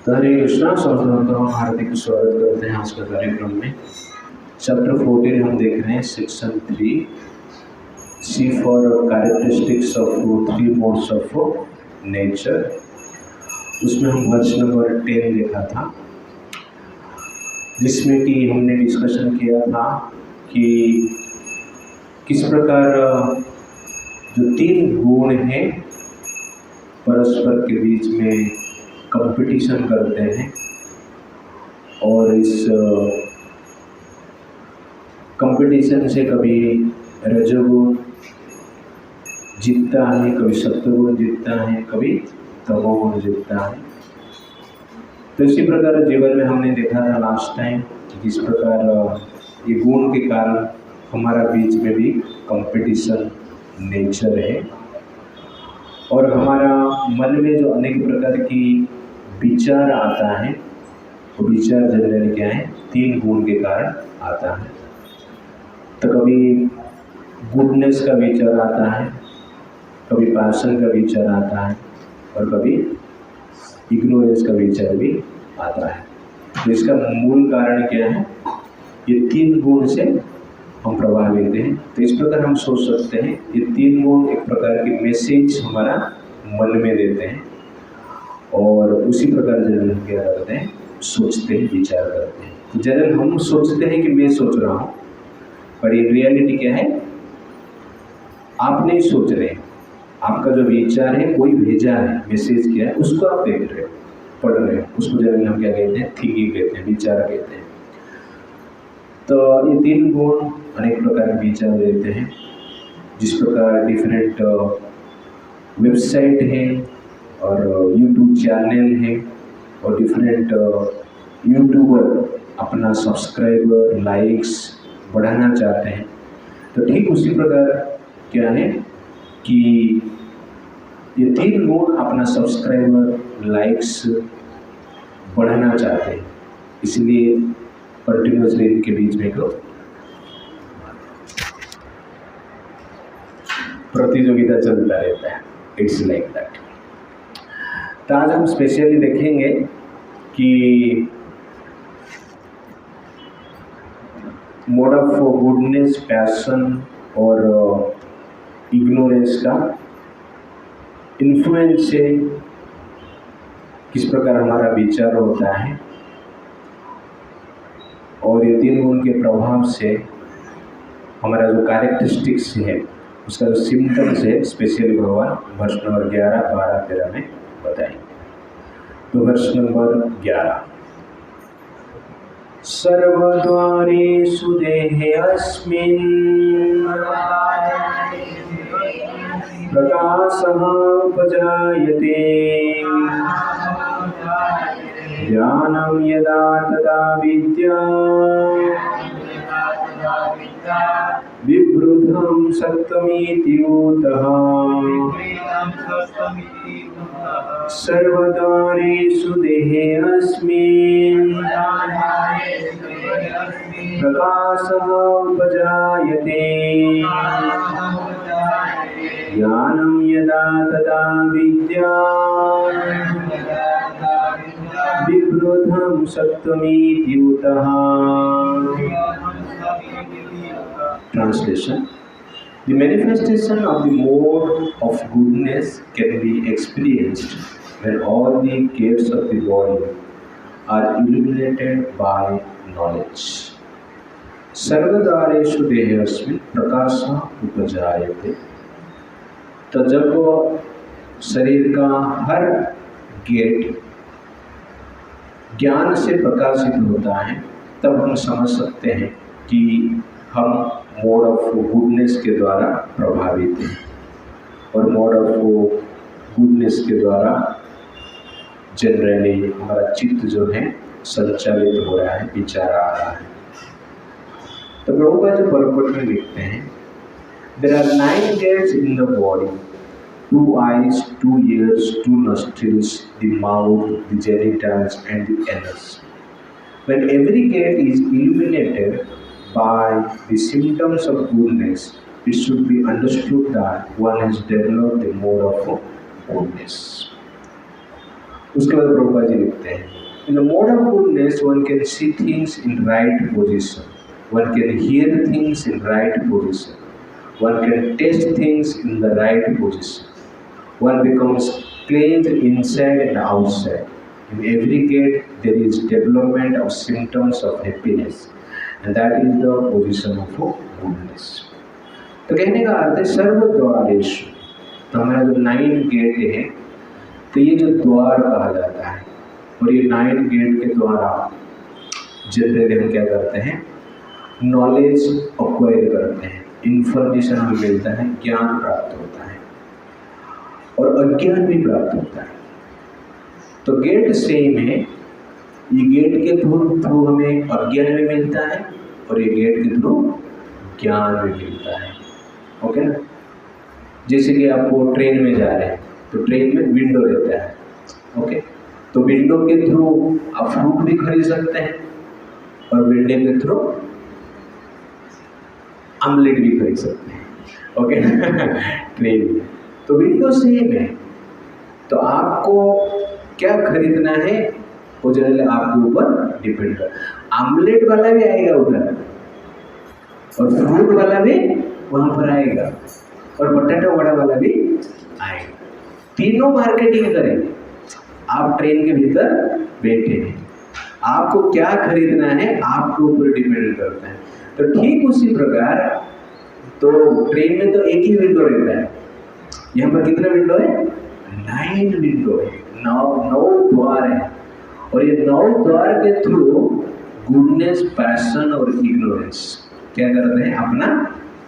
हरे कृष्णा संस्कृत हम हार्दिक स्वागत करते हैं आज के कार्यक्रम में। चैप्टर 14 हम देख रहे हैं, section 3 C for characteristics of 3 modes of nature. उसमें हम वर्ष नंबर 10 देखा था, जिसमें कि हमने डिस्कशन किया था कि किस प्रकार जो 3 गुण हैं परस्पर के बीच में कंपटीशन करते हैं और इस कंपटीशन से कभी रजोगुण जीतता है, कभी सत्वगुण जीतता है, कभी तमोगुण जीतता है। तो इसी प्रकार जीवन में हमने देखा था लास्ट टाइम जिस प्रकार ये गुण के कारण हमारा बीच में भी कंपटीशन नेचर है और हमारा मन में जो अनेक प्रकार की विचार आता है, वो विचार जनरली क्या है, 3 गुण के कारण आता है। तो कभी गुडनेस का विचार आता है, कभी पैशन का विचार आता है और कभी इग्नोरेंस का विचार भी आता है। तो इसका मूल कारण क्या है, ये 3 गुण से हम प्रभावित हैं। तो इस प्रकार हम सोच सकते हैं, ये 3 गुण एक प्रकार की मैसेज हमारा मन में देते हैं और उसी प्रकार जनरल क्या करते हैं, सोचते हैं, विचार करते हैं। तो जनरल हम सोचते हैं कि मैं सोच रहा हूँ, पर ये रियलिटी क्या है, आप नहीं सोच रहे, आपका जो विचार है कोई भेजा है, मैसेज किया है, उसको आप देख रहे हो, पढ़ रहे हो, उसको जनरली हम क्या कहते हैं, थिंकिंग कहते हैं, विचार कहते हैं। तो ये 3 गुण अनेक प्रकार के विचार देते हैं। जिस प्रकार डिफरेंट वेबसाइट है और यूट्यूब चैनल है और डिफरेंट यूट्यूबर अपना सब्सक्राइबर लाइक्स बढ़ाना चाहते हैं, तो ठीक उसी प्रकार क्या है कि ये 3 गुण अपना सब्सक्राइबर लाइक्स बढ़ाना चाहते हैं, इसलिए कंटिन्यूसली इनके बीच में एक प्रतियोगिता चलता रहता है। It's like that. तो आज हम स्पेशली देखेंगे कि मोड ऑफ गुडनेस, पैशन और इग्नोरेंस का इन्फ्लुएंस से किस प्रकार हमारा विचार होता है और ये 3 गुण के प्रभाव से हमारा जो कैरेक्टरिस्टिक्स है, उसका जो सिम्टम्स है, स्पेशली भगवान वर्ष नंबर 11, 12, 13 में बताएंगे। तो वर्ष नंबर 11, सर्वद्वारेषु देहेऽस्मिन् प्रकाशः उपजायते ज्ञानं यदा तदा विद्यात् विवृद्धं सत्त्वमित्युतः सर्वद्वारेषु देहेऽस्मिन् प्रकाशः उपजायते ज्ञानं यदा तदा विद्यात् विवृद्धं सत्त्वमित्युतः। Translation: The manifestation of the mode of goodness can be experienced when all the gates of the body are illuminated by knowledge. सर्वद्वारेषु देहेऽस्मिन् प्रकाशः उपजायते। तो जब शरीर का हर गेट ज्ञान से प्रकाशित होता है, तब हम समझ सकते हैं कि हम मोड ऑफ गुडनेस के द्वारा प्रभावित हैं और मोड ऑफ गुडनेस के द्वारा जनरली हमारा चित्त जो है संचालित हो रहा है, विचार आ रहा है। तो प्रभुपाद जो परपट में लिखते हैं, there are 9 gates in the body, 2 eyes, 2 ears, 2 nostrils, the mouth, the genitals and the anus. When every gate is illuminated by the symptoms of goodness, it should be understood that one has developed the mode of goodness. उसके बाद प्रभुपाद जी लिखते हैं, in the mode of goodness one can see things in right position, one can hear things in right position, one can taste things in the right position, one becomes cleansed inside and outside. In every gate there is development of symptoms of happiness, and that is the position of goodness. तो कहने का अर्थ है सर्व द्वारेषु, तो हमारा जो 9 gate है, तो ये जो द्वार कहा जाता है, और ये 9 गेट के द्वारा जनरली हम क्या करते हैं, नॉलेज एक्वायर करते हैं, इंफॉर्मेशन हमें मिलता है, ज्ञान प्राप्त होता है और अज्ञान भी प्राप्त होता है। तो गेट सेम है, ये गेट के थ्रू हमें अज्ञान भी मिलता है और ये गेट के थ्रू ज्ञान भी मिलता है। ओके ना, जैसे कि आपको ट्रेन में जा रहे हैं तो ट्रेन में विंडो रहता है। ओके, तो विंडो के थ्रू आप फ्रूट भी खरीद सकते हैं और विंडो के थ्रू आमलेट भी खरीद सकते हैं। ओके ट्रेन में तो विंडो सेम है, तो आपको क्या खरीदना है वो जनरली आपके ऊपर डिपेंड कर। आमलेट वाला भी आएगा उधर और फ्रूट वाला भी वहां पर आएगा और पोटैटो वड़ा वाला भी आएगा, तीनों मार्केटिंग करेंगे। आप ट्रेन के भीतर बैठे हैं, आपको क्या खरीदना है आपके ऊपर डिपेंड करता है। तो ठीक उसी प्रकार तो ट्रेन में तो एक ही विंडो रहता है, यहाँ पर कितना विंडो है, 9 विंडो है, 9 द्वार है, और ये 9 द्वार के थ्रू गुडनेस, पैशन और इग्नोरेंस क्या करते हैं, अपना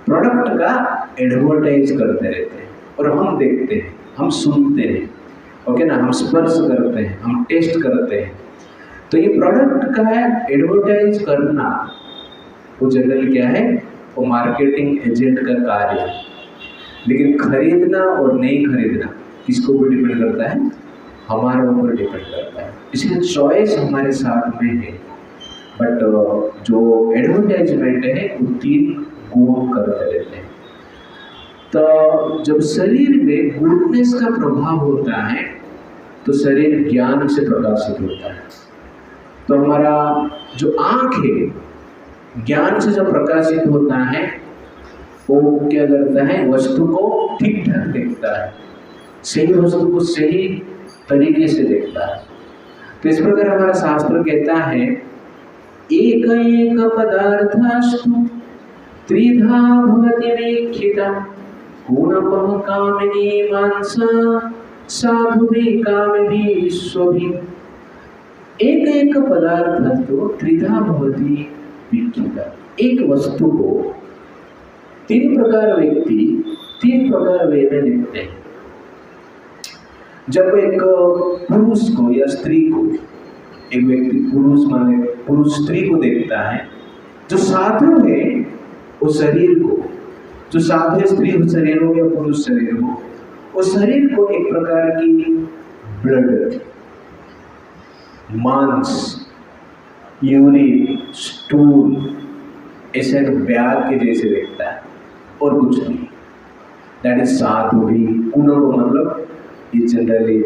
प्रोडक्ट का एडवर्टाइज करते रहते हैं और हम देखते हैं, हम सुनते हैं। ओके ना, हम स्पर्श करते हैं, हम टेस्ट करते हैं। तो ये प्रोडक्ट का एडवर्टाइज करना वो जनरल क्या है, वो मार्केटिंग एजेंट का कार्य है। लेकिन खरीदना और नहीं खरीदना किसको ऊपर डिपेंड करता है, हमारे ऊपर डिपेंड करता है। इसलिए चॉइस हमारे साथ में है, बट जो एडवर्टाइजमेंट है वो 3 गुण करते रहते हैं। तो जब शरीर में गुडनेस का प्रभाव होता है तो शरीर ज्ञान से प्रकाशित होता है। तो हमारा जो आँख है ज्ञान से जब प्रकाशित होता है वो क्या करता है, वस्तु को ठीक ठाक देखता है, सही वस्तु को सही तरीके से देखता है। तो इस प्रकार हमारा शास्त्र कहता है, एक एक पदार्थस्तु त्रिधा भवति वीक्षिता, गुणपः कामिनी मांसा साधुभिः कामिभिः स्वभिः। एक एक पदार्थस्तु त्रिधा भवति वीक्षिता, एक वस्तु को 3 प्रकार व्यक्ति 3 प्रकार वे में देखते हैं। जब एक पुरुष को या स्त्री को, एक व्यक्ति पुरुष स्त्री को देखता है, जो साधु है वो शरीर को, जो साधु है स्त्री शरीर हो या पुरुष शरीर हो, वो शरीर को एक प्रकार की ब्लड, मांस, यूरिन, स्टूल, ऐसे ब्याज के जैसे देखता है और कुछ नहीं। दैट इज साधु भी। गुणों को मतलब ये जनरली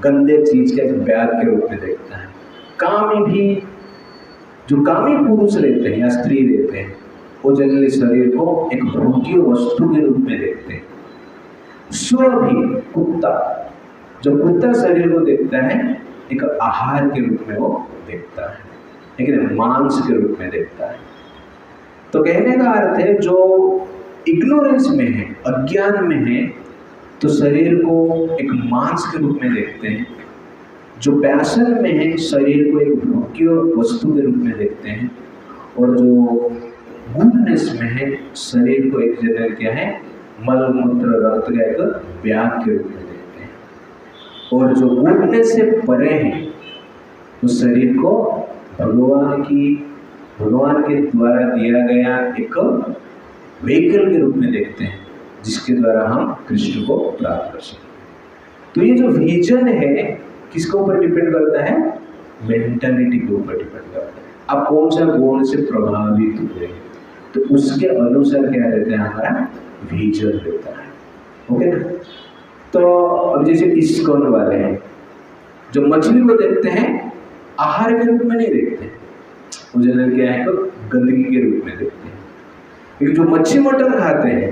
गंदे चीज के ब्याज के रूप में देखता है। कामी भी, जो कामी पुरुष रहते हैं या स्त्री रहते हैं वो जनरली शरीर को एक भोग्य वस्तु के रूप में देखते हैं। स्व भी, कुत्ता, जो कुत्ता शरीर को देखता है एक आहार के रूप में वो देखता है, लेकिन मांस के रूप में देखता है। तो कहने का अर्थ है जो इग्नोरेंस में है, अज्ञान में है, तो शरीर को एक मांस के रूप में देखते हैं। जो पैशन में है शरीर को एक भोग्य वस्तु के रूप में देखते हैं, और जो गुडनेस में है शरीर को एक जगह क्या है, मल मूत्र रक्त का एक ब्याग के रूप में देखते हैं। और जो गुडनेस से परे है उस शरीर को भगवान के द्वारा दिया गया एक व्हीकल के रूप में देखते हैं, जिसके द्वारा हम कृष्ण को प्राप्त कर सकते हैं। तो ये जो विजन है किसके ऊपर डिपेंड करता है, मेंटालिटी के ऊपर डिपेंड करता है। आप कौन सा गुण से प्रभावित हुए तो उसके अनुसार क्या रहता है, हमारा विजन रहता है। ओके ना। तो अब जैसे इस्कॉन वाले हैं, जो मछली को देखते हैं आहार के रूप में नहीं देखते हैं, वो जनरल क्या है तो गंदगी के रूप में देखते हैं। लेकिन जो मच्छी मटन खाते हैं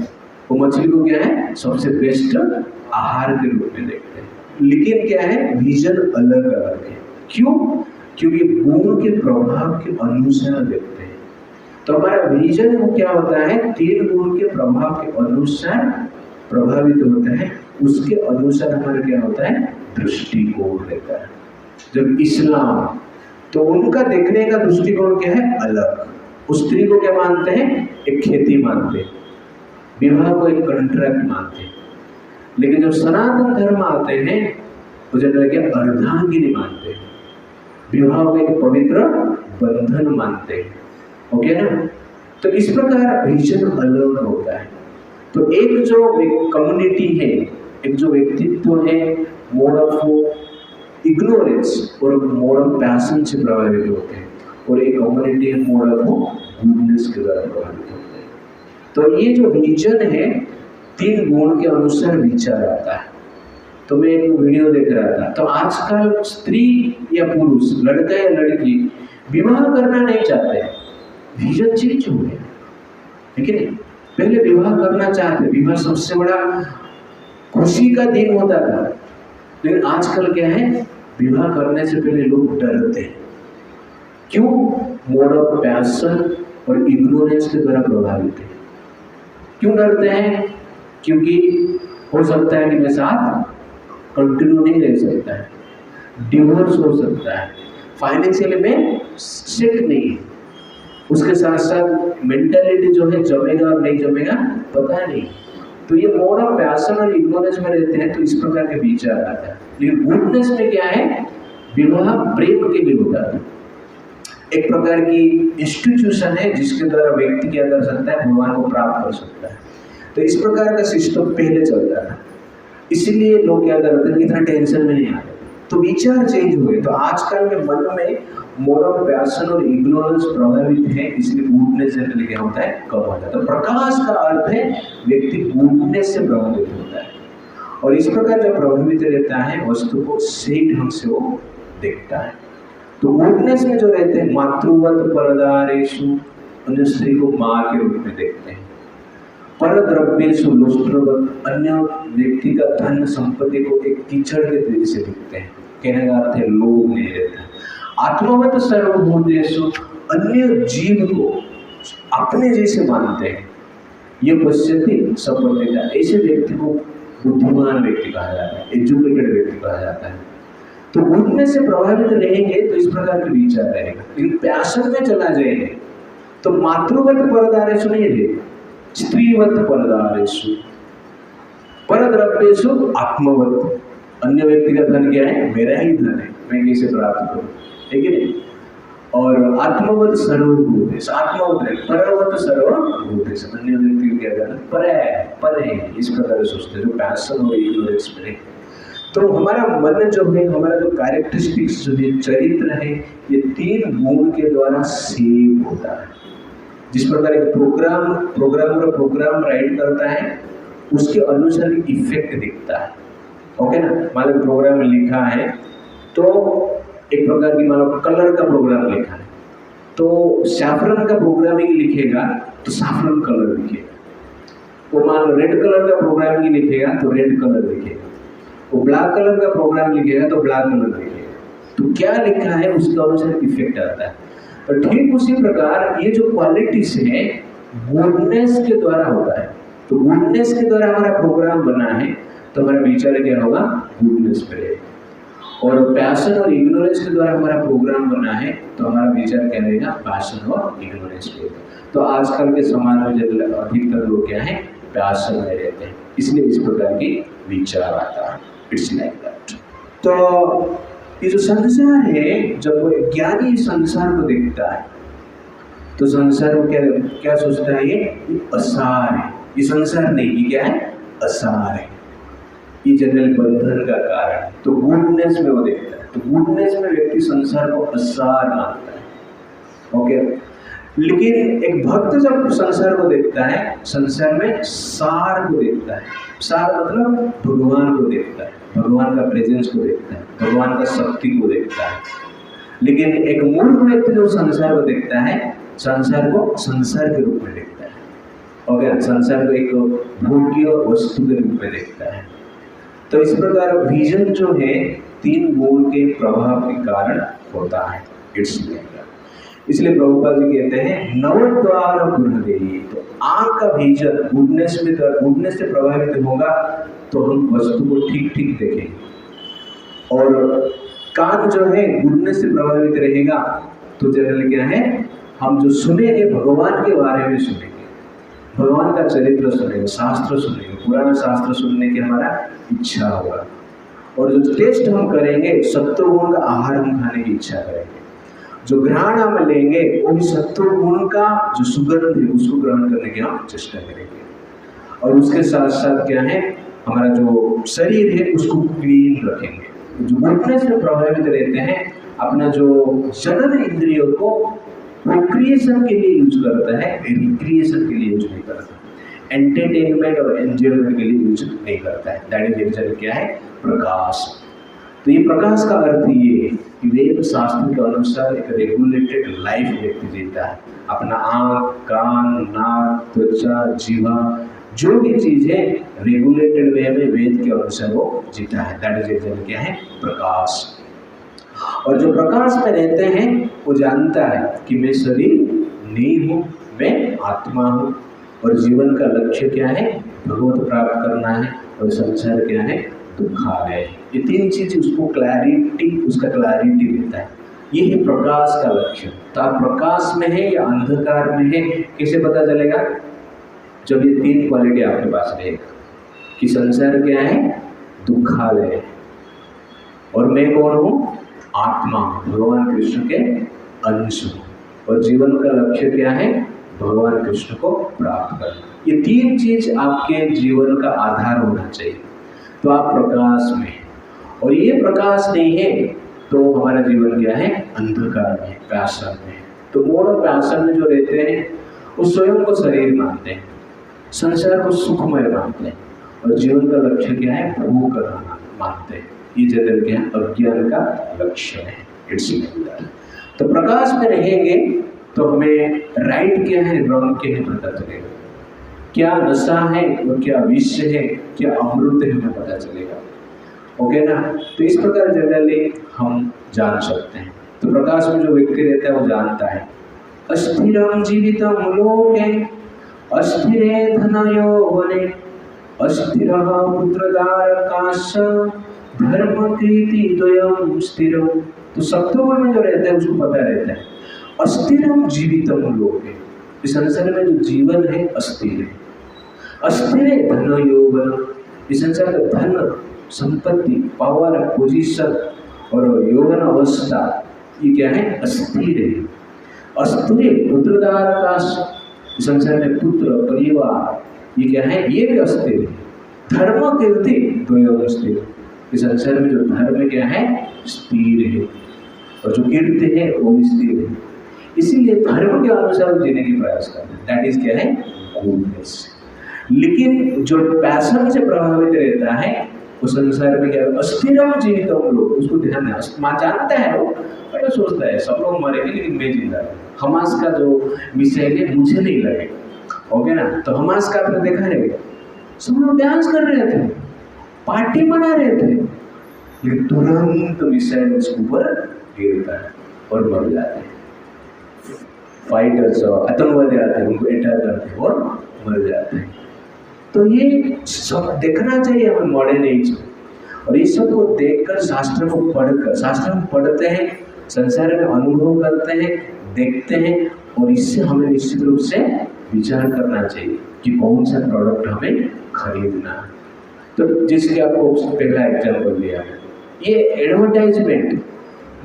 वो मछली को क्या है सबसे बेस्ट आहार के रूप में देखते हैं। लेकिन क्या है विजन अलग अलग है। क्यों? क्योंकि गुण के प्रभाव के अनुसार देखते हैं। तो हमारा विजन वो क्या होता है 3 गुण के प्रभाव के अनुसार प्रभावित होता है, उसके अनुसार हमारा क्या होता है दृष्टिकोण रहता है। जब इस्लाम तो उनका देखने का दृष्टिकोण क्या है अलग। उस स्त्री को क्या मानते हैं एक खेती मानते हैं, विवाह को एक कॉन्ट्रैक्ट मानते हैं। लेकिन जब सनातन धर्म आते हैं तो जनरल क्या अर्धांगिनी मानते हैं, विवाह को एक पवित्र बंधन मानते हैं। ओके ना? तो इस प्रकार विजन अलग होता है। तो एक जो कम्युनिटी है, एक जो व्यक्तित्व है मोड ऑफ इग्नोरेंस और मोड ऑफ पैशन से प्रभावित होते हैं, और एक कम्युनिटी है मोड ऑफ गुडनेस के द्वारा प्रभावित होते हैं। तो ये जो विजन है 3 गुण के अनुसार विचार आता है। तो मैं एक वीडियो देख रहा था, तो आजकल स्त्री या पुरुष, लड़का या लड़की विवाह करना नहीं चाहते, विजन चेंज हो गया, ठीक है? पहले विवाह करना चाहते, विवाह सबसे बड़ा खुशी का दिन होता था। लेकिन आजकल क्या है विवाह करने से पहले लोग डरते हैं। क्यों? मोड ऑफ पैशन और इग्नोरेंस के द्वारा प्रभावित है। क्यों डरते हैं? क्योंकि हो सकता है कि मेरे साथ कंटिन्यू नहीं रह सकता है, डिवोर्स हो सकता है, फाइनेंशियली में सेट नहीं है, उसके साथ साथ मेंटालिटी जो है जमेगा और नहीं जमेगा पता नहीं। तो ये मोड ऑफ पैशन और इग्नोरेंस में रहते हैं, तो इस प्रकार के विचार आता है। लेकिन गुडनेस में क्या है विवाह प्रेम के लिए होता है, एक प्रकार की इंस्टीट्यूशन है जिसके द्वारा व्यक्ति क्या कर सकता है भगवान को प्राप्त कर सकता है। तो इस प्रकार का सिस्टम पहले चलता था, इसीलिए लोग क्या करते हैं इतना टेंशन में नहीं आते। तो विचार चेंज हुए, तो आजकल के मन में मोड ऑफ पैशन और इग्नोरेंस प्रभावित है, इसलिए गुडनेस जनरली क्या होता है कम हो जाता है। तो प्रकाश का अर्थ है व्यक्ति गुडनेस से प्रभावित होता है, और इस प्रकार जब प्रभावित रहता है वस्तु को सही ढंग से वो देखता है। तो गुडनेस में जो रहते हैं मातृवत परदारेषु, अन्य स्त्री को माँ के रूप में देखते हैं। पर द्रव्येषु लुष्ट्रवत, अन्य व्यक्ति का धन संपत्ति को एक कीचड़ के दृष्टि से देखते हैं। कहने का अर्थ है लोभ नहीं रहता। आत्मवत सर्वभूतेषु, अन्य जीव को अपने जैसे मानते हैं। ये पश्यति सपत्तिता, ऐसे व्यक्ति को बुद्धिमान व्यक्ति कहा जाता है, एजुकेटेड व्यक्ति कहा जाता है। तो गुडनेस से प्रभावित रहेंगे तो इस प्रकार के विचार रहेगा। लेकिन पैशन में चला जाएंगे तो मातृवत परदारेषु नहीं रहेगा, स्त्रीवत परदारेषु, परद्रव्येषु आत्मवत, अन्य व्यक्ति का धन क्या है मेरा ही धन है, मैं कैसे प्राप्त करूं, ठीक है नहीं? और आत्मवत सर्वभूतेषु, आत्मवत है परवत सर्वभूतेषु, अन्य व्यक्ति को क्या करना पर है, इस प्रकार सोचते जो पैशन और इग्नोरेंस में। तो हमारा मन जो है, हमारा जो कैरेक्टरिस्टिक्स जो है, चरित्र है, ये 3 गुण के द्वारा सेव होता है। जिस प्रकार एक प्रोग्राम राइट करता है उसके अनुसार इफेक्ट दिखता है। ओके ना? मान लो प्रोग्राम लिखा है तो एक प्रकार की मान लो कलर का प्रोग्राम लिखा है, तो सैफरन का प्रोग्रामिंग लिखेगा तो सैफरन कलर लिखेगा। वो मान लो रेड कलर का प्रोग्रामिंग लिखेगा तो रेड कलर लिखेगा। वो ब्लैक कलर का प्रोग्राम लिखेगा तो ब्लैक कलर लिखेगा। तो क्या लिखा है उसके अनुसार इफेक्ट आता है। और ठीक उसी प्रकार ये जो क्वालिटीज है गुडनेस के द्वारा होता है। तो गुडनेस के द्वारा हमारा प्रोग्राम बना है तो हमारा विचार क्या होगा गुडनेस पे रहेगा। और पैशन और इग्नोरेंस के द्वारा हमारा प्रोग्राम बना है तो हमारा विचार क्या रहेगा पैशन और इग्नोरेंस पे। तो आजकल के समाज में अधिकतर लोग क्या है पैशन में रहते हैं, इसलिए इस प्रकार की विचार आता है। It's like that. तो ये जो संसार है, जब वो ज्ञानी संसार को देखता है तो संसार को क्या सोचता है ये असार है, ये संसार नहीं, ये क्या है असार है, ये जनरल बंधन का कारण है। तो गुडनेस में वो देखता है, तो गुडनेस में व्यक्ति संसार को असार मानता है। ओके, लेकिन एक भक्त जब संसार को देखता है, संसार में सार को देखता है। सार मतलब भगवान को देखता है, भगवान का प्रेजेंस को देखता है, भगवान का शक्ति को देखता है। लेकिन एक मूर्ख व्यक्ति जो संसार को देखता है, संसार को संसार के रूप में देखता है, ओके, संसार को एक भोग्य वस्तु के रूप में देखता है। तो इस प्रकार विजन जो है 3 गुण के प्रभाव के कारण होता है। इसलिए प्रभुपाद जी कहते हैं नवद्वार गुणदेही। तो आंख का विजन गुडनेस से प्रभावित होगा तो हम वस्तु को ठीक ठीक देखेंगे, और कान जो है गुडनेस से प्रभावित रहेगा तो जनरली क्या है, हम जो सुनेंगे भगवान के बारे में सुनेंगे, भगवान का चरित्र सुनेंगे, शास्त्र सुनेंगे, पुराना शास्त्र सुनने की हमारा इच्छा होगा। और जो टेस्ट हम करेंगे सत्वगुण का आहार हम खाने की इच्छा करेंगे, जो ग्रहण हम लेंगे वो भी सत्वगुण का जो सुगंध है उसको ग्रहण करने की हम चेष्टा करेंगे। और उसके साथ साथ क्या है, हमारा जो शरीर है उसको क्लीन रखेंगे। जो गुडनेस से प्रभावित रहते हैं अपना जो जनन इंद्रियों को प्रोक्रिएशन के लिए यूज करता है, रिक्रिएशन के लिए यूज नहीं करता, एंटरटेनमेंट और एंजॉयमेंट के लिए यूज नहीं करता है। दैट इज एक्चुअली क्या है, प्रकाश। तो ये प्रकाश का अर्थ ये है कि वेद शास्त्र के अनुसार एक रेगुलेटेड लाइफ व्यक्ति जीता है। अपना आँख, कान, नाक, त्वचा, जीवा, जो भी चीज है रेगुलेटेड वे में वेद के अनुसार वो जीता है। दैट इज एक्चुअली क्या है, प्रकाश। और जो प्रकाश में रहते हैं वो जानता है कि मैं शरीर नहीं हूँ, मैं आत्मा हूँ, और जीवन का लक्ष्य क्या है, भगवत प्राप्त करना है, और संसार क्या है, दुखालय। ये 3 चीज उसको उसका क्लैरिटी देता है। ये है प्रकाश का लक्ष्य। तो आप प्रकाश में है या अंधकार में है कैसे पता चलेगा, जब ये 3 क्वालिटी आपके पास रहेगा कि संसार क्या है, दुखालय, और मैं कौन हूँ, आत्मा, भगवान कृष्ण के अंश हूँ, और जीवन का लक्ष्य क्या है, भगवान कृष्ण को प्राप्त करना। ये 3 चीज आपके जीवन का आधार होना चाहिए। तो आप प्रकाश में, और ये प्रकाश नहीं है तो हमारा जीवन क्या है, अंधकार में, पैशन में। तो मोड और पैशन में जो रहते हैं वो स्वयं को शरीर मानते हैं, संसार को सुखमय मानते हैं, और जीवन का लक्ष्य क्या है, भोग करना मानते हैं। ये जनरल क्या है, अज्ञान का लक्ष्य है। तो प्रकाश में रहेंगे तो हमें राइट क्या है, रॉन्ग क्या है पता चलेगा, क्या नशा है और क्या विषय है, क्या अमृत है हमें पता चलेगा, ओके ना। तो इस प्रकार जनरली हम जान सकते हैं। तो प्रकाश में जो व्यक्ति रहता है वो जानता है अस्थिरम जीवितम लोके अस्थिरे धनयौवने अस्थिरः पुत्रदारकाश्च धर्म कीर्ति द्वयम स्थिरम। तो सत्वगुण में जो रहता है उसको पता रहता है अस्थिरम जीवितम लोके, इस संसार में जो जीवन है अस्थिर है। अस्थिर धन यौवन, इस संसार का धन, संपत्ति, पावर, पोजीशन और यौवन अवस्था ये क्या है, अस्थिर है। अस्थिर पुत्रदारकाश, इस संसार में पुत्र, परिवार ये क्या है, ये भी अस्थिर है। धर्म कीर्ति द्वयम स्थिर, इस संसार में जो धर्म क्या है, स्थिर है, और जो कीर्ति है वो भी स्थिर है। इसीलिए धर्म के अनुसार जीने की प्रयास करते हैं। दैट इज क्या है, गुडनेस। लेकिन जो पैशन से प्रभावित रहता है वो संसार में क्या है, अस्थिरम जीवितम लोग, उसको ध्यान है, जानता है वो, बड़ा सोचता है सब लोग मरेंगे लेकिन मैं जिंदा हूँ। हमास का जो विषय है मुझे नहीं लगे, ओके ना। तो हमास का आपने देखा रहेगा सब लोग डांस कर रहे थे, पार्टी मना रहे थे, लेकिन तुरंत विषय उसके ऊपर गिरता है और मर जाते हैं। फाइटर्स आतंकवादी आते हैं, उनको अटैक करते हैं और मर जाते हैं। तो ये सब देखना चाहिए हमें मॉडर्न एज में, और ये सब को देखकर शास्त्र को पढ़कर, शास्त्र हम पढ़ते हैं, संसार में अनुभव करते हैं, देखते हैं, और इससे हमें निश्चित रूप से विचार करना चाहिए कि कौन सा प्रोडक्ट हमें खरीदना है। तो जिसके आपको पहला एग्जाम्पल दिया है, ये एडवर्टाइजमेंट,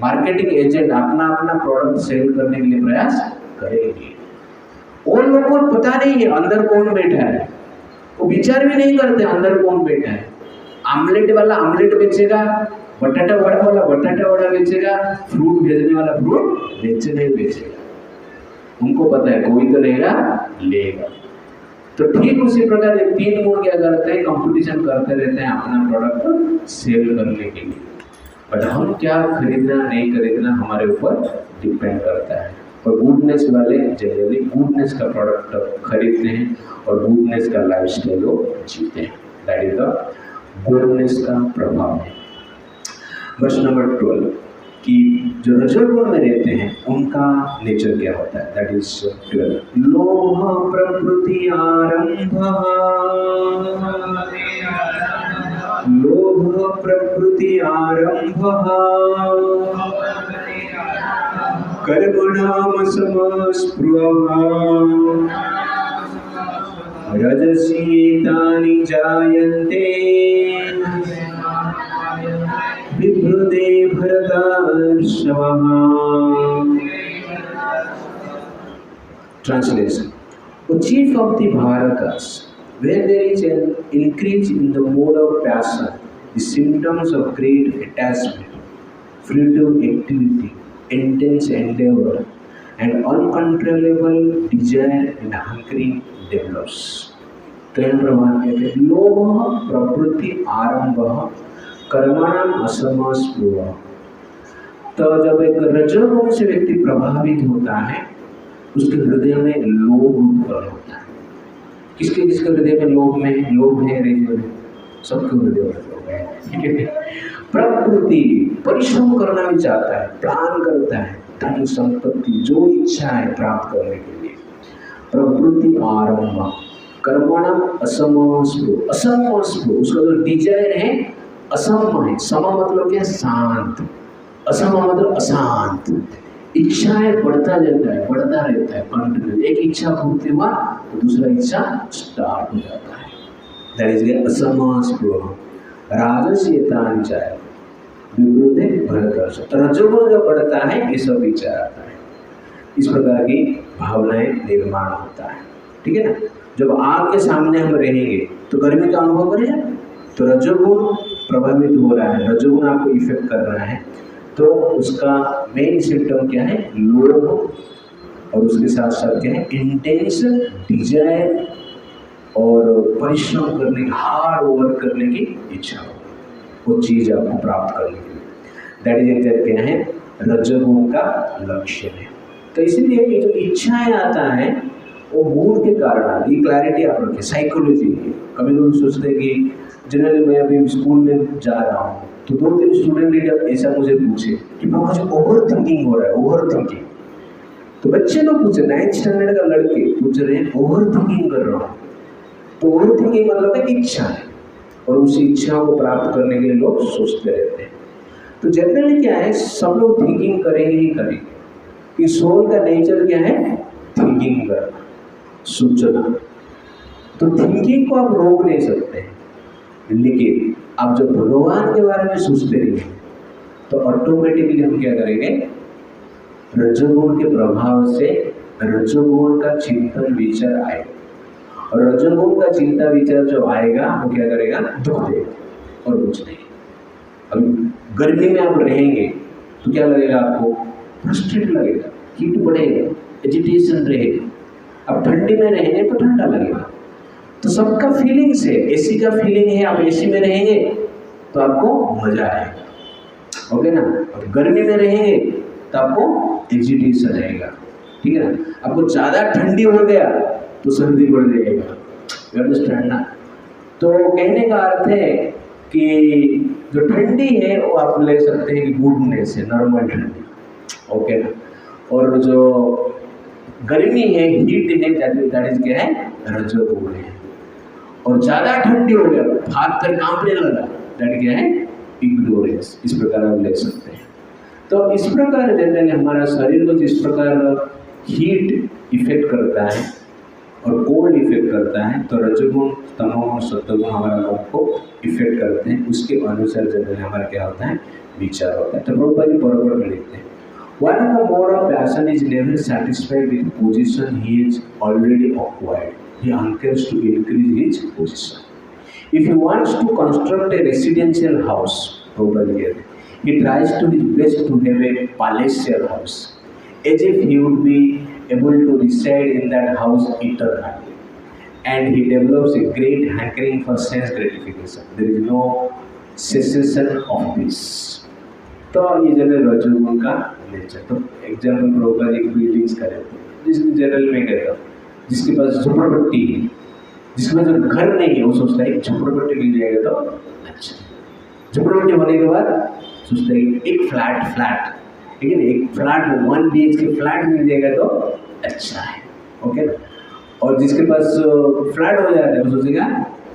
मार्केटिंग एजेंट अपना अपना प्रोडक्ट सेल करने के लिए प्रयास करेंगे। और लोगों को पता नहीं है अंदर कौन बैठा है, वो विचार भी नहीं करते अंदर कौन बैठा है। आमलेट वाला आमलेट बेचेगा, बटाटा वड़ा वाला बटाटा वड़ा बेचेगा, फ्रूट बेचने वाला फ्रूट बेचेगा। उनको पता है कोई तो लेगा, तो ठीक उसी प्रकार ये 3 गुण क्या करते हैं, कंपटीशन करते रहते हैं अपना प्रोडक्ट सेल करने के लिए। बट हम क्या खरीदना नहीं खरीदना हमारे ऊपर डिपेंड करता है। और गुडनेस वाले जनरली गुडनेस का प्रोडक्ट खरीदते हैं और गुडनेस का लाइफस्टाइल वो जीते हैं। दैट इज द गुडनेस का प्रभाव है। वर्ष नंबर 12 कि जो रजोगुण में रहते हैं उनका नेचर क्या होता है, दैट इज 12। लोभ प्रवृत्ति आरंभ, लोभ प्रवृत्ति आरंभ, कर्मणाम समस्पृहा, रजसी तानि जायन्ते, विभृते भरतर्षभः। Translation: O chief of the Bharatas, when there is an increase in the mode of passion, the symptoms of great attachment, freedom, activity, intense endeavor, and uncontrollable desire and hankering develops. तीन प्रमाण कहते हैं, लोभ प्रवृत्ति आरंभ, कर्मणाम असमस्पृहा। तो जब एक रजोगुण से व्यक्ति प्रभावित होता है उसके हृदय में लोभ उत्पन्न होता है। किसके किसके हृदय में लोभ है रजोगुण, सबके हृदय में लोभ है, ठीक है। प्रवृत्ति परिश्रम करना भी चाहता है, प्लान करता है, धन संपत्ति जो इच्छा है प्राप्त करने के लिए। प्रवृत्ति आरंभ, कर्मणाम असमस्पृह, असमस्पृह उसका जो डिजायर है असम है। सम मतलब क्या, शांत, असम मतलब अशांत। इच्छाएं बढ़ता रहता है कंटिन्यू। एक इच्छा पूर्ति हुआ तो दूसरा इच्छा स्टार्ट हो जाता है, दैट इज असमस्पृह। राजसीयतानि चाहे विवृद्धे भरतर्ष, रजोगुण जब बढ़ता है ये सब विचार आता है। इस प्रकार की भावनाएं निर्माण होता है, ठीक है ना। जब आग के सामने हम रहेंगे तो गर्मी का अनुभव करें, तो रजोगुण प्रभावित हो रहा है, रजोगुण आपको इफेक्ट कर रहा है, तो उसका मेन सिम्टम क्या है, लोभ, और उसके साथ साथ क्या है, इंटेंस डिजायर और परिश्रम करने की, हार्ड वर्क करने की इच्छा हो, वो चीज आपको प्राप्त करने के लिए। दैट इज एग्जैक्ट क्या है, रजोगुण का लक्षण है। तो इसीलिए ये जो इच्छाएं आता है वो मूड के कारण आती है। क्लैरिटी आप रखें, साइकोलॉजी। कभी लोग सोचते हैं कि जनरली मैं अभी स्कूल में जा रहा हूँ तो 2-3 स्टूडेंट ने जब ऐसा मुझे पूछे कि मुझे ओवर थिंकिंग हो रहा है, ओवर थिंकिंग, तो बच्चे लोग पूछे, 9th स्टैंडर्ड का लड़के पूछ रहे हैं ओवर थिंकिंग कर रहा हूँ। तो ओवर थिंकिंग मतलब है इच्छा है, और उस इच्छा को प्राप्त करने के लिए लोग सोचते रहते हैं। तो जनरली क्या है, सब लोग थिंकिंग करेंगे ही करेंगे, कि सोल का नेचर क्या है, थिंकिंग करना, सोचना। तो थिंकिंग को आप रोक नहीं सकते हैं, लेकिन आप जब भगवान के बारे में सोचते रहिए तो ऑटोमेटिकली हम क्या करेंगे, रजोगुण के प्रभाव से रजोगुण का चिंतन विचार आएगा, और रजोगुण का चिंता विचार जो आएगा वो क्या करेगा, दुख देगा और कुछ नहीं। अब गर्मी में आप रहेंगे तो क्या लगेगा आपको, फ्रस्ट्रेट लगेगा, हीट बढ़ेगा, एजिटेशन रहेगा। अब ठंडी में रहेंगे तो ठंडा लगेगा। तो सबका फीलिंग्स है, एसी का फीलिंग है, आप एसी में रहेंगे तो आपको मजा आएगा, ओके ना। अब गर्मी में रहेंगे तो आपको एजिटेशन रहेगा, ठीक है ना। आपको ज़्यादा ठंडी हो गया तो सर्दी बढ़ जाएगा, अंडरस्टैंड ना। तो कहने का अर्थ है कि जो ठंडी है वो आप ले सकते हैं कि गुडनेस है, नॉर्मल ठंडी, ओके ना। और जो गर्मी है, हीट है, दैट इज क्या है, रजोगुण है। और ज़्यादा ठंडी हो गया, हाथ पैर कांपने लगा, दैट क्या है, इग्नोरेंस। इस प्रकार आप ले सकते हैं। तो इस प्रकार जनरली हमारा शरीर को जिस प्रकार हीट इफेक्ट करता है और कोल्ड इफेक्ट करता है, तो रजोगुण, तमोगुण, सत्वगुण हमारा लोग को इफेक्ट करते हैं। उसके अनुसार जनरली हमारा क्या होता है, विचार होता है। तो प्रभुपाद जी बराबर में लिखते हैं, one of the mode of passion is never satisfied with the position he is already acquired. He hankers to increase his position. If he wants to construct a residential house, he tries to his best to have a palatial house, as if he would be able to reside in that house eternally. and he develops a great hankering for sense gratification. There is no cessation of this. तो ये general रजोगुण का nature. तो example Prabhupada एक buildings का रहता है, जिसमें जनरल में कहता हूँ, जिसके पास झोपड़पट्टी है, जिसके पास घर नहीं है, वो सोचता है झोपड़पट्टी मिल जाएगा तो अच्छा। झोपड़पट्टी होने के बाद सोचता है एक फ्लैट लेकिन एक फ्लैट 1 BHK फ्लैट मिल जाएगा तो अच्छा है, ओके। और जिसके पास फ्लैट हो जाता है वो सोचेगा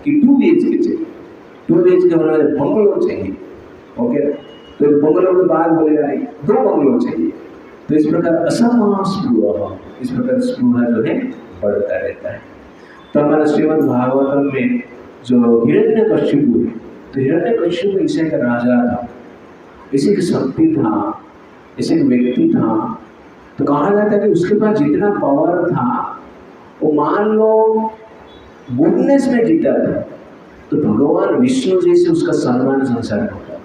कि 2 BHK चाहिए, 2 BHK होने वाले बंगलो चाहिए, ओके। तो बंगलो के बाद बोलेगा 2 बंगलो चाहिए। तो इस प्रकार असमान स्पृहा, इस प्रकार स्पृहा जो है बढ़ता रहता है। तो हमारा श्रीमद् भागवतम में जो हिरण्यकश्यप है, तो हिरण्यकश्यप ऐसे का राजा था, ऐसे की शक्ति था, ऐसे एक व्यक्ति था। तो कहा जाता है कि उसके पास जितना पावर था वो मान लो गुडनेस में जीता था तो भगवान विष्णु जैसे उसका सम्मान संसार में होता,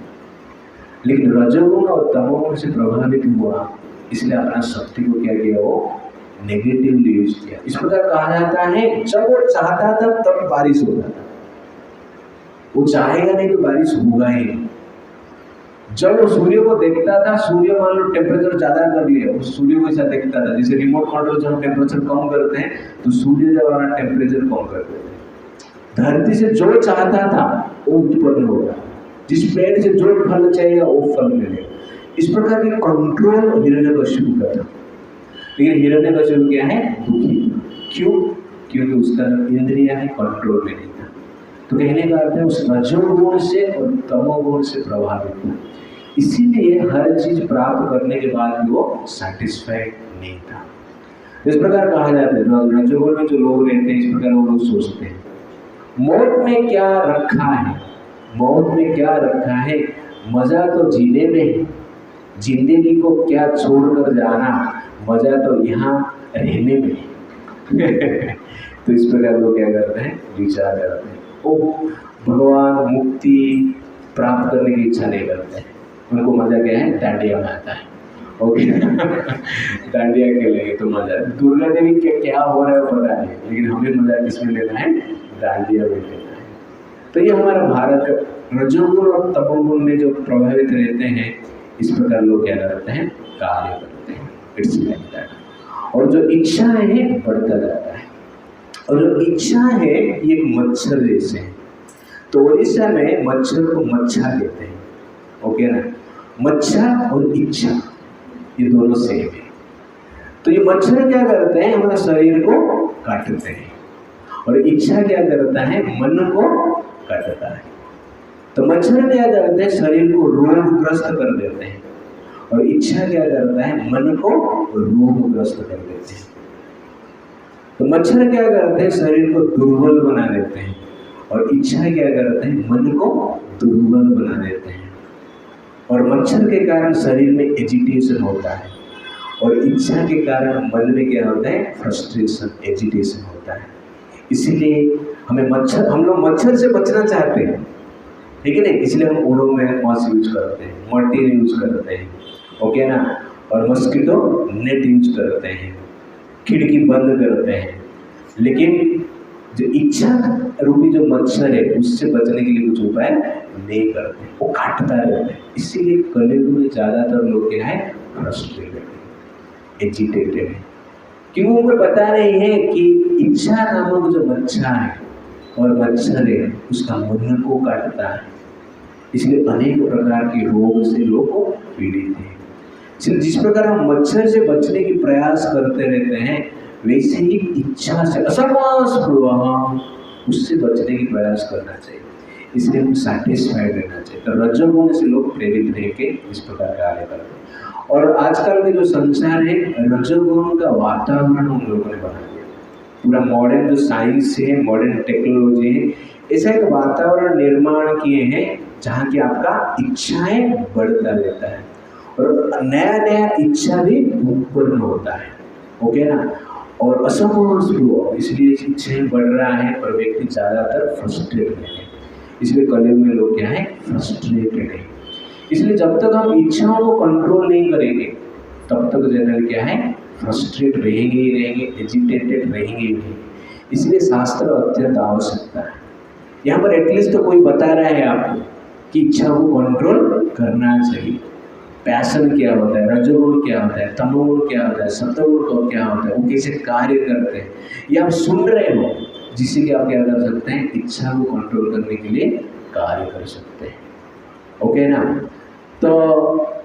लेकिन रजोगुण और तमोगुण से प्रभावित हुआ, इसलिए अपना शक्ति को क्या किया, वो नेगेटिवली यूज किया। इस प्रकार कहा जाता है जब वो चाहता था तब बारिश होता था, वो चाहेगा नहीं तो बारिश होगा ही नहीं। जब वो सूर्य को देखता था, सूर्य मान लो टेम्परेचर ज़्यादा कर लिया, वो सूर्य को ऐसा देखता था जैसे रिमोट कंट्रोल जब हम टेम्परेचर कम करते हैं तो सूर्य जब हमारा टेम्परेचर कम कर देते हैं। धरती से जो चाहता था वो उत्पन्न होगा, जिस पेड़ से जो फल चाहिए वो फल मिलेगा। इस प्रकार की कंट्रोल हिरण्यकश्यप का था। लेकिन हिरण्यकश्यप क्या है, दुखी। क्यों? क्योंकि उसका इंद्रिया है कंट्रोल में नहीं था। तो कहने का अर्थ है उस रजोगुण से और तमोगुण से प्रभावित था, इसीलिए हर चीज प्राप्त करने के बाद भी वो सेटिस्फाइड नहीं था। इस प्रकार कहा जाता है रजोगुण में जो लोग रहते हैं, इस प्रकार वो लोग सोचते हैं मौत में क्या रखा है, मौत में क्या रखा है, मजा तो जीने में है, जिंदगी को क्या छोड़कर जाना, मजा तो यहाँ रहने में है। तो इस प्रकार लोग क्या करते हैं, विचार करते हैं, ओ भगवान मुक्ति प्राप्त करने की इच्छा नहीं करते हैं, उनको मजा क्या है, डांडिया में आता है, ओके। डांडिया खेलेंगे तो मजा, दुर्गा देवी क्या हो रहा है पता नहीं, लेकिन हमें मजा किसमें लेना है, डांडिया में लेना है। तो ये हमारा भारत का रजोगुण और तमोगुण में जो प्रभावित रहते हैं, इस प्रकार लोग क्या करते हैं, कार्य करते हैं, इट्स लाइक दैट। और जो इच्छा है बढ़ता जाता है, और जो इच्छा है ये एक मच्छर जैसे है। तो उड़ीसा में मच्छर को मच्छा कहते हैं, ओके ना। मच्छर और इच्छा ये दोनों सेम है। तो ये मच्छर क्या करते हैं, हमारे शरीर को काटते हैं, और इच्छा क्या करता है, मन को काटता है। तो मच्छर क्या करते हैं, शरीर को रोगग्रस्त कर देते हैं, और इच्छा क्या करता है, मन को रोगग्रस्त कर देते हैं। तो मच्छर क्या करते हैं, शरीर को दुर्बल बना देते हैं, और इच्छा क्या करते हैं, मन को दुर्बल बना देते हैं। और मच्छर के कारण शरीर में एजिटेशन होता है, और इच्छा के कारण मन में क्या होता है, फ्रस्ट्रेशन, एजिटेशन होता है। इसीलिए हम लोग मच्छर से बचना चाहते हैं, ठीक है ना, इसलिए हम ओडोमॉस यूज करते हैं, मॉर्टिन यूज करते हैं, ओके ना, और मस्कीटो नेट यूज करते हैं, खिड़की बंद करते हैं। लेकिन जो इच्छा रूपी जो मच्छर है उससे बचने के लिए कुछ उपाय नहीं करते, वो काटता रहता है। इसीलिए कलयुग में ज़्यादातर लोग क्या है, फ्रस्ट्रेटेड है, एजिटेटेड है, क्योंकि उनको पता नहीं है कि इच्छा नामक जो मच्छर है और मच्छर है उसका मन को काटता है। इसलिए अनेक प्रकार के रोग से लोग पीड़ित हैं। इसलिए जिस प्रकार हम मच्छर से बचने की प्रयास करते रहते हैं, वैसे ही इच्छा से असमास उससे बचने की प्रयास करना चाहिए। इसलिए हम सेटिस्फाइड रहना चाहिए। तो रजोगुण से लोग प्रेरित रह के इस प्रकार कार्य करते हैं। और आजकल के जो संसार है, रजोगुण का वातावरण हम लोगों ने बना दिया। पूरा मॉडर्न जो साइंस है, मॉडर्न टेक्नोलॉजी है, ऐसा एक वातावरण निर्माण किए हैं जहाँ की आपका इच्छाएं बढ़ता रहता है, और नया नया इच्छा भी उत्पन्न होता है, ओके ना। और असमोस फ्लो, इसलिए इच्छाएं बढ़ रहा है और व्यक्ति ज़्यादातर फ्रस्ट्रेटेड है। इसलिए कलयुग में लोग क्या है, फ्रस्ट्रेटेड है। इसलिए जब तक हम इच्छाओं को कंट्रोल नहीं करेंगे तब तक जनरल क्या है, फ्रस्ट्रेट रहेंगे ही रहेंगे, एजिटेटेड रहेंगे ही रहेंगे। इसलिए शास्त्र अत्यंत आवश्यकता है। यहाँ पर एटलीस्ट तो कोई बता रहा है आपको कि इच्छा को कंट्रोल करना चाहिए। पैशन क्या होता है, रजोगुण क्या होता है, तमोगुण क्या होता है, सत्वगुण को क्या होता है, वो कैसे कार्य करते हैं, ये आप सुन रहे हो, जिससे कि आप क्या कर सकते हैं, इच्छा को कंट्रोल करने के लिए कार्य कर सकते हैं। ओके ना। तो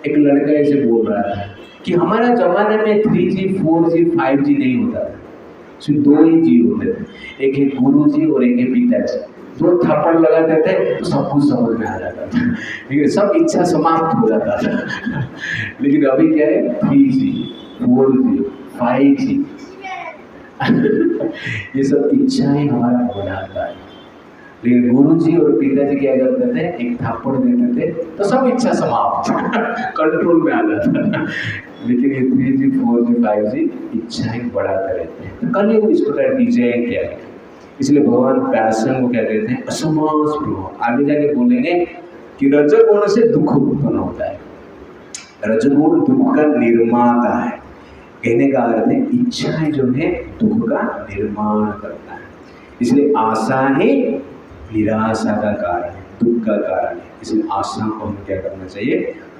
एक लड़का ऐसे बोल रहा था कि हमारा जमाने में 3G 4G 5G नहीं होता था, सिर्फ 2 ही जी होते थे, एक है गुरु जी और एक है पिताजी। 2 थप्पड़ लगाते थे तो सब कुछ समझ में आ जाता था, लेकिन सब इच्छा समाप्त हो जाता था। लेकिन अभी क्या है, 3G 4G 5G ये सब इच्छाएं हमारा बढ़ाता है। लेकिन गुरु जी और पिताजी क्या करते थे, एक थप्पड़ देते थे तो सब इच्छा समाप्त कंट्रोल में आ जाता था। लेकिन ये 3G 4G 5G इच्छाएं बढ़ाते रहते हैं। तो कल इस प्रकार डिजाइन किया गया, इसलिए भगवान पैशन को क्या कहते हैं, असमास प्रभाव। आगे जाके बोलेंगे कि रजोगुण से दुख उत्पन्न होता है, रजोगुण दुख का निर्माता है। कहने का अर्थ है इच्छाएं जो है दुख का निर्माण करता है, इसलिए आशा ही निराशा का कारण है, दुख का कारण है। इसलिए आशा को हमें क्या करना चाहिए,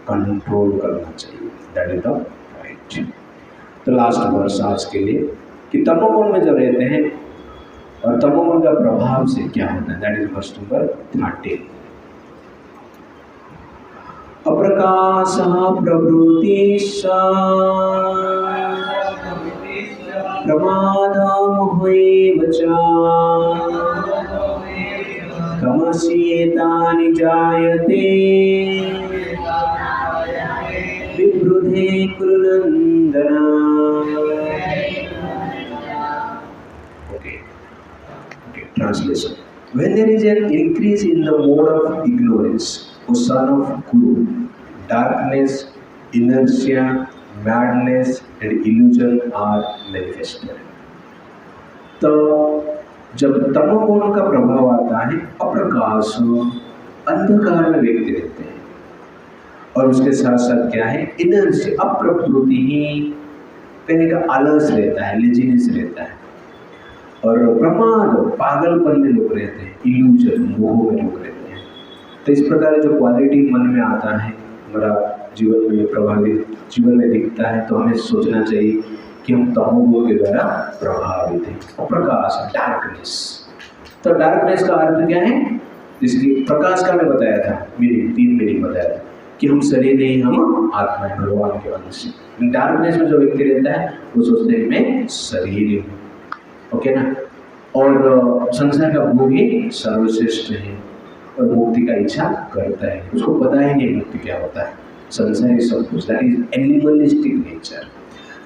कंट्रोल करना चाहिए। That is the point. तो लास्ट वर्स आज के लिए कि तमोगुण में जब रहते हैं और तमोगुण का प्रभाव से क्या होता है, दैट इज वर्स नंबर 30। अप्रकाशः प्रवृत्तिश्च प्रमादः एव च तमस्येतानि जायते विवृधे कुरुनन्दन। Translation. When there is an increase in the mode of ignorance, O son of Kuru, darkness, inertia, madness and illusion are manifested. तो जब तमोगुण का प्रभाव आता है, अप्रकाश अंधकार में व्यक्ति रहते हैं, और उसके साथ साथ क्या है, इनर्शिया अप्रवृत्ति ही, कहने का आलस रहता है, लेजीनेस रहता है, और प्रमाद पागलपन में लोग रहते हैं, इल्यूजन मोह में लोग रहते हैं। तो इस प्रकार जो क्वालिटी मन में आता है, हमारा जीवन में प्रभावित, जीवन में दिखता है, तो हमें सोचना चाहिए कि हम तमोगुण के द्वारा प्रभावित हैं। प्रकाश, डार्कनेस। तो डार्कनेस का अर्थ क्या है, जिसकी प्रकाश का मैं बताया था, मीनिंग 3 मीनिंग बताया था कि हम शरीर नहीं, हम आत्मा है, भगवान के अंश। डार्कनेस में जो व्यक्ति रहता है वो सोचते हैं मैं शरीर हूँ, ओके ना, और संसार का भोग ही सर्वश्रेष्ठ है और मुक्ति का इच्छा करता है, उसको पता ही नहीं मुक्ति क्या होता है, संसार ही सब कुछ, दैट इज एनिमलिस्टिक नेचर।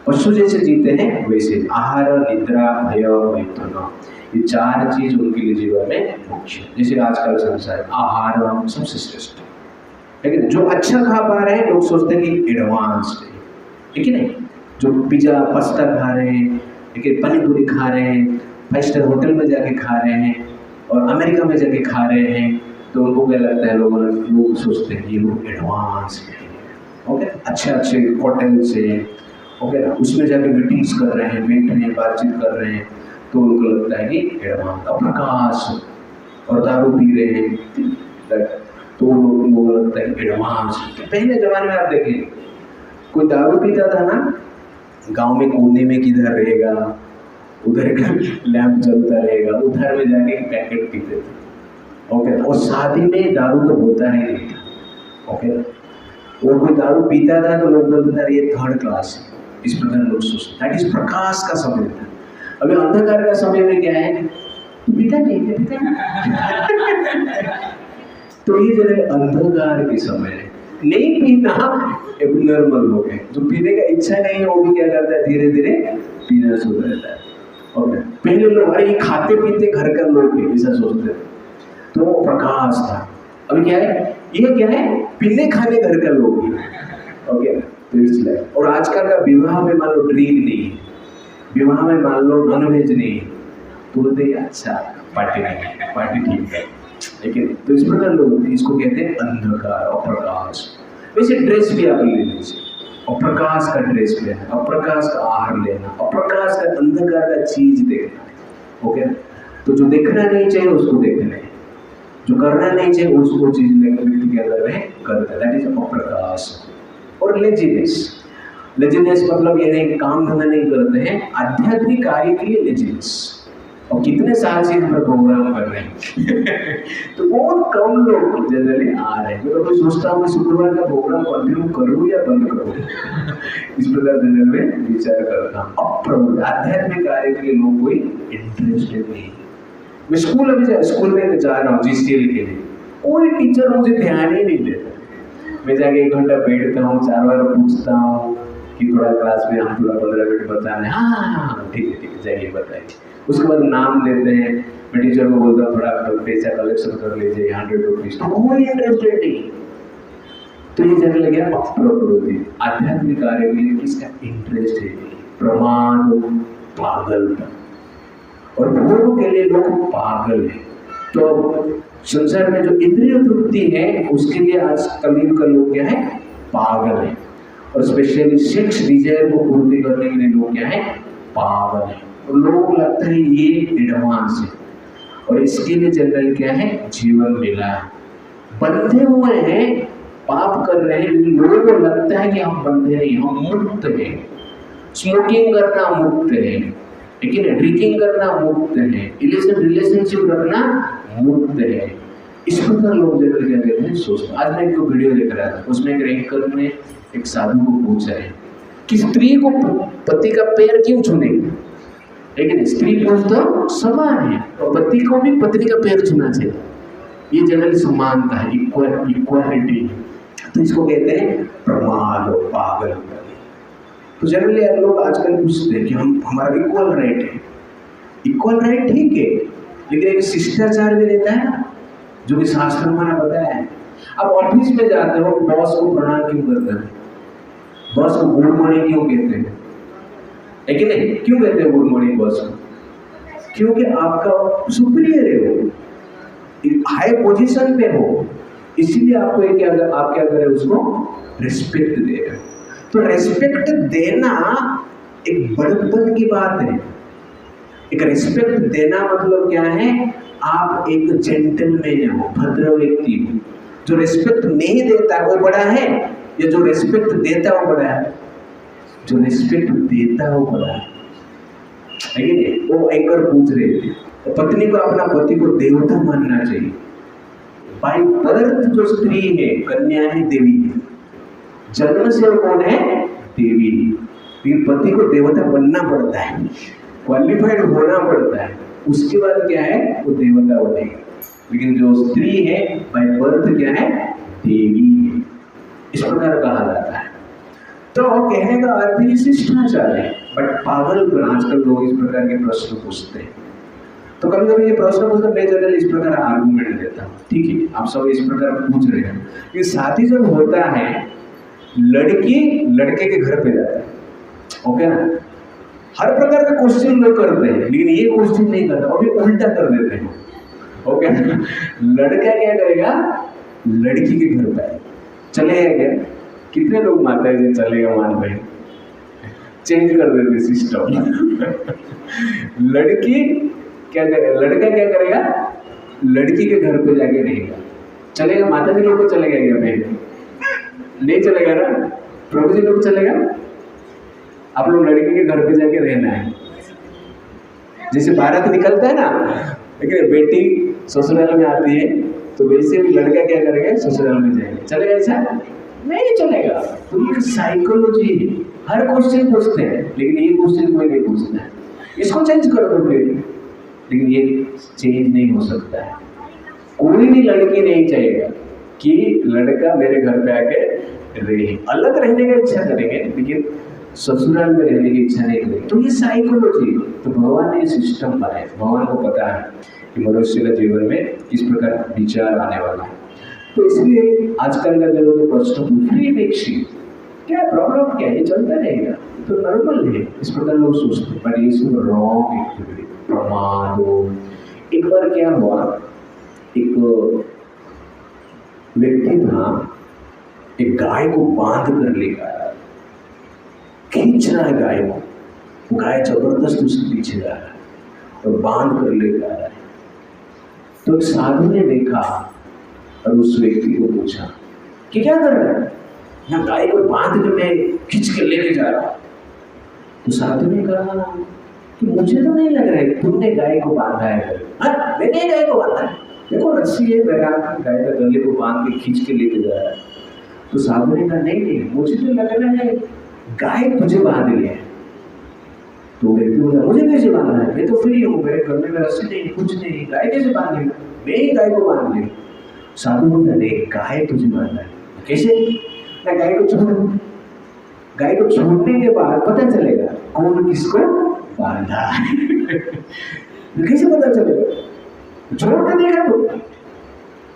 पशु जैसे जीते हैं वैसे, आहार, निद्रा, भय, मैथुन, ये 4 चीज उनके लिए जीवन में मुख्य। जैसे आजकल संसार आहार सबसे श्रेष्ठ है, लेकिन जो अच्छा खा पा रहे हैं लोग सोचते हैं कि एडवांस्ड है, ठीक है नहीं, जो पिज्जा पास्ता खा रहे हैं, लेकिन पानी पूरी खा रहे हैं, 5 स्टार होटल में जाके खा रहे हैं और अमेरिका में जाके खा रहे हैं, तो उनको क्या लगता है, लोग सोचते हैं कि लोग एडवांस हैं, ओके, अच्छे होटल से, ओके ना, उसमें जाके मीटिंग्स कर रहे हैं, बैठ रहे हैं, बातचीत कर रहे हैं, तो उनको लगता है कि एडवांस। अप्रकाश और दारू पी रहे हैं, तो उनको लगता है कि एडवांस। पहले जमाने में आप देखें, कोई दारू पीता था ना, गांव में कोने में किधर रहेगा, उधर लैंप जलता रहेगा, उधर में जाके एक पैकेट पीते थे, ओके। और शादी में दारू तो होता ही नहीं था, ओके। और कोई दारू पीता था तो लोग बोलते थे ये 3rd क्लास है, इस प्रकार लोग सोचते। दैट इज प्रकाश का समय था। अभी अंधकार का समय में क्या है, पीता नहीं तो ये जो है अंधकार के समय है, नहीं पीना एबनॉर्मल लोग हैं, जो पीने का इच्छा नहीं है वो भी क्या करता है, धीरे धीरे पीना शुरू रहता है, ओके। पहले लोग अरे खाते पीते घर का लोग थे, ऐसा सोचते थे, तो वो प्रकाश था। अभी क्या है, ये क्या है, पीने खाने घर का लोग हैं, ओके। तो इसलिए, और आजकल का विवाह में मान लो ड्रिंक नहीं है, विवाह में मान लो नॉनवेज नहीं है, तो बोलते हैं अच्छा पार्टी नहीं है, पार्टी ठीक है, लेकिन तो इस प्रकार लोग इसको कहते हैं अंधकार और प्रकाश। वैसे ड्रेस भी आप ले लीजिए, और प्रकाश का ड्रेस पहनना, और प्रकाश का आहार लेना, और प्रकाश का अंधकार का चीज देखना, ओके। तो जो देखना नहीं चाहिए उसको देखना है, जो करना नहीं चाहिए उसको चीज व्यक्ति के अंदर में करता है, दैट इज अप्रकाश। और लेजीनेस, लेजीनेस मतलब ये नहीं कि काम धंधा नहीं करते हैं, आध्यात्मिक कार्य के लिए लेजीनेस। और कितने साल से इस पर प्रोग्राम कर रहे हैं तो बहुत कम लोग जनरली आ रहे हैं। मैं तो सोचता हूँ कि शुक्रवार का प्रोग्राम कंटिन्यू करूँ या बंद करूँ इस प्रकार जनरल में विचार करता हूँ। अब आध्यात्मिक कार्य के लिए लोग कोई इंटरेस्टेड नहीं। मैं स्कूल में जा रहा हूँ जीसीएल के लिए, कोई टीचर मुझे ध्यान ही नहीं देता। मैं जाके 1 घंटा बैठता हूँ, 4 बार पूछता हूँ कि थोड़ा क्लास में हम थोड़ा 15 मिनट बताना है, हाँ ठीक है जाइए बताइए। उसके बाद नाम लेते हैं, मैं टीचर को बोलता हूँ थोड़ा पैसा कलेक्शन कर लीजिए 100 रुपीज, तो कोई इंटरेस्टेड नहीं। तो ये जगह लगे प्रकृति आध्यात्मिक कार्य के लिए किसका इंटरेस्ट है, प्रमाद पागलता, और भोग के लिए लोग पागल है। तो संसार में जो इंद्रिय तृप्ति है उसके लिए आज कलयुग का लोग क्या है, पागल है। और स्पेशली सेक्स डिजायर को पूर्ति करने के लिए लोग क्या है, पागल है। और लोगों को लगता है ये एडवांस है, और इसके लिए जनरल क्या है, जीवन मिला है। बंधे हुए हैं, पाप कर रहे हैं, लेकिन लोगों को लगता है कि हम बंधे नहीं, हम मुक्त हैं। स्मोकिंग करना मुक्त है, लेकिन ड्रिंकिंग करना मुक्त है, रिलेशनशिप रखना मुक्त है। इस प्रकार लोग जनरल क्या कहते हैं, सोचते। आज मैं एक वीडियो देख रहा था, उसमें एक एंकर ने एक साधु को पूछा है कि स्त्री को पति का पैर क्यों छूनेगी, लेकिन स्त्री पुरुष तो समान है, और पति को भी पत्नी का पैर छूना चाहिए। ये जनरल समानता है, इक्वालिटी। तो इसको कहते हैं प्रमाद और पागल। तो जनरली लोग आजकल पूछते हैं कि हमारा इक्वल राइट है। इक्वल राइट ठीक है, लेकिन एक शिष्टाचार भी रहता है ना, जो कि शास्त्र में मैंने बताया है। अब ऑफिस में जाते हो, बॉस को प्रणाम क्यों करते हैं, बॉस को गुड मॉर्निंग क्यों कहते हैं, है कि नहीं? क्यों कहते हैं गुड मॉर्निंग बॉस को? क्योंकि आपका सुपीरियर है, वो हाई पोजीशन पे हो, इसीलिए आपको आप क्या करें, उसको रिस्पेक्ट दे रहे। तो रिस्पेक्ट देना एक बड़प्पन की बात है। एक रिस्पेक्ट देना मतलब क्या है, आप एक जेंटलमैन हो, भद्र व्यक्ति हो। जो रिस्पेक्ट नहीं देता वो बड़ा है, या जो रिस्पेक्ट देता वो बड़ा है? जो रिस्पेक्ट देता वो बड़ा है कि नहीं? वो एंकर पूछ रहे थे, तो पत्नी को अपना पति को देवता मानना चाहिए। बाय बर्थ जो स्त्री है, कन्या है, देवी है, जन्म से वो कौन है, देवी है। फिर पति को देवता बनना पड़ता है, क्वालिफाइड होना पड़ता है, उसके बाद क्या है, वो देवता बनेगा। लेकिन जो स्त्री है बाय बर्थ क्या है, देवी है, इस प्रकार कहा जाता है। तो कहने का अर्थ ही शिष्टाचार है। बट पागल पर आजकल लोग इस प्रकार के प्रश्न पूछते हैं। तो कभी कभी ये प्रश्न पूछते, मैं जनरली इस प्रकार आर्गुमेंट देता हूँ, ठीक है आप सब इस प्रकार पूछ रहे हैं कि साथी जब होता है, लड़की लड़के के घर पे जाता है, ओके ना, हर प्रकार का क्वेश्चन लोग करते हैं, लेकिन ये क्वेश्चन नहीं करता, अभी उल्टा कर देते हैं, ओके। लड़का क्या करेगा, लड़की के घर पे चलेगा क्या? कितने लोग माता जी चलेगा मान रहे, चेंज कर देते सिस्टम। लड़की क्या करेगा, लड़का क्या करेगा, लड़की के घर पे जाके रहेगा। चलेगा माता जी लोग को चलेगा क्या? बहन नहीं चलेगा ना, प्रभु जी लोग चलेगा। आप लोग लड़की के घर पे जाके रहना है, जैसे बारात निकलता है ना, लेकिन बेटी ससुराल में आती है, तो वैसे भी लड़का क्या करेगा, ससुराल में जाएगा। चलेगा ऐसा? नहीं चलेगा। तो ये साइकोलॉजी है, हर क्वेश्चन पूछते हैं, लेकिन ये क्वेश्चन कोई नहीं पूछता है, इसको चेंज कर दो फिर, लेकिन ये चेंज नहीं हो सकता है। कोई भी लड़की नहीं चाहेगा कि लड़का मेरे घर पे आके रहे, अलग रहने की इच्छा करेंगे, लेकिन ससुराल में रहने की इच्छा नहीं करेंगे। तो ये साइकोलॉजी, तो भगवान ने सिस्टम बनाया, भगवान को पता है कि मनुष्य का जीवन में इस प्रकार विचार आने वाला है। तो इसलिए आजकल का जो प्रश्न फ्री वैक्सीन क्या प्रॉब्लम क्या है, ये चलता रहेगा, तो नॉर्मल है, इस प्रकार लोग सोचते हैं। बट ये सब रॉन्ग एक्टिविटी, प्रमाद हो। एक बार क्या हुआ, एक व्यक्ति था, एक गाय को बांध कर लेकर आया, खींच रहा है गाय को, गाय जबरदस्त उसके पीछे जा रहा है, तो बांध कर लेकर आ रहा है। तो एक साधु ने देखा और उस व्यक्ति को पूछा कि क्या कर रहा है? यहाँ गाय को बांध कर मैं खींच कर लेके जा रहा हूँ। तो साधु ने कहा कि मुझे तो नहीं लग रहा है तुमने गाय को बांधा है। हाँ, मैंने गाय को बांधा है, देखो रस्सी है, मेरा गाय का गले को बांध के खींच के लेके जा रहा है। तो साधु ने कहा नहीं, मुझे तो लग रहा है गाय तुझे बांध लिया है। तो व्यक्ति बोला मुझे कैसे बांधना है, मैं तो फ्री हूँ, मेरे गले में रस्सी नहीं, कुछ नहीं, गाय कैसे बांध लेगा, मैं ही गाय को बांध लिया। साधु बोलता नहीं, गाय तुझे बांधना है। कैसे? मैं गाय को छोड़ दूं, गाय को छोड़ने के बाद पता चलेगा कौन किसको बांधा है। कैसे पता चलेगा? छोड़ के देखा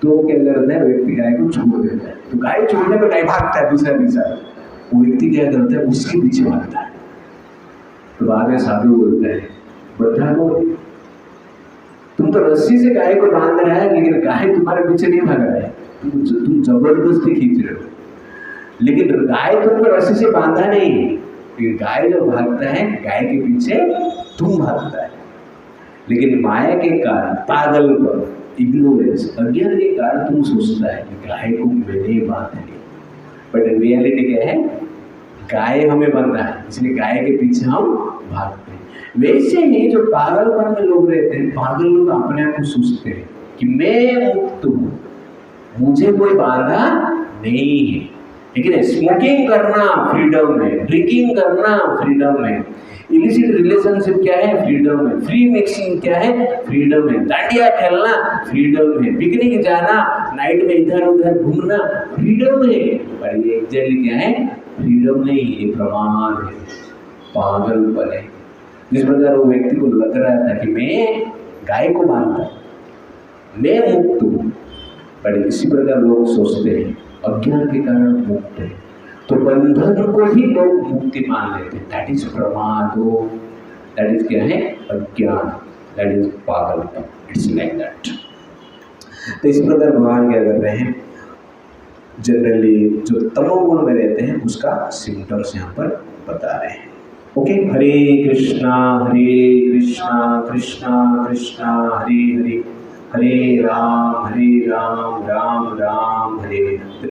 तो क्या करता है व्यक्ति, गाय को छोड़ देता है। तो गाय छोड़ने पर गाय भागता है दूसरा दिशा, वो व्यक्ति क्या करता है उसके पीछे भागता है। तो बाद में साधु बोलता है बता दो, तुम तो रस्सी से गाय को बांध रहा है, लेकिन गाय तुम्हारे पीछे नहीं भाग रहा है, तुम जबरदस्ती खींच रहे हो। लेकिन गाय तुमको रस्सी से बांधा नहीं, लेकिन गाय जो भागता है गाय के पीछे तुम भागता है। लेकिन माया के कारण, पागलपन, इग्नोरेंस, अज्ञान के कारण तुम सोचता है कि गाय को मैंने बांधा है, बट रियलिटी क्या है, गाय हमें बंधा है, इसलिए गाय के पीछे हम भागते हैं। वैसे ही जो पागलपन में लोग रहते हैं, पागल लोग अपने आप को सोचते हैं कि मैं मुक्त हूँ, मुझे कोई बांधा नहीं है। लेकिन स्मोकिंग करना फ्रीडम है, ड्रिंकिंग करना फ्रीडम है, इलिसिट रिलेशनशिप क्या है, फ्रीडम है, फ्री मिक्सिंग क्या है, फ्रीडम है, डांडिया खेलना फ्रीडम है, पिकनिक जाना, नाइट में इधर उधर घूमना फ्रीडम है। पर ये एग्जैक्टली क्या है, फ्रीडम नहीं, ये प्रमाण है, पागलपन है। जिस प्रकार वो व्यक्ति को लग रहा था कि मैं गाय को बांधता, मैं मुक्त हूँ, पर इसी प्रकार लोग सोचते हैं, अज्ञान के कारण मुक्त है। तो बंधन को ही लोग मुक्ति मान लेते हैं। दैट इज प्रमादो, दैट इज क्या है, अज्ञान, दैट इज पागलपन, इट्स लाइक दैट। तो इस प्रकार भगवान क्या कर रहे हैं, जनरली जो तमोगुण में रहते हैं उसका सिम्टम्स यहाँ पर बता रहे हैं। ओके, हरे कृष्णा कृष्णा कृष्णा हरे हरे, हरे राम राम राम हरे हरे।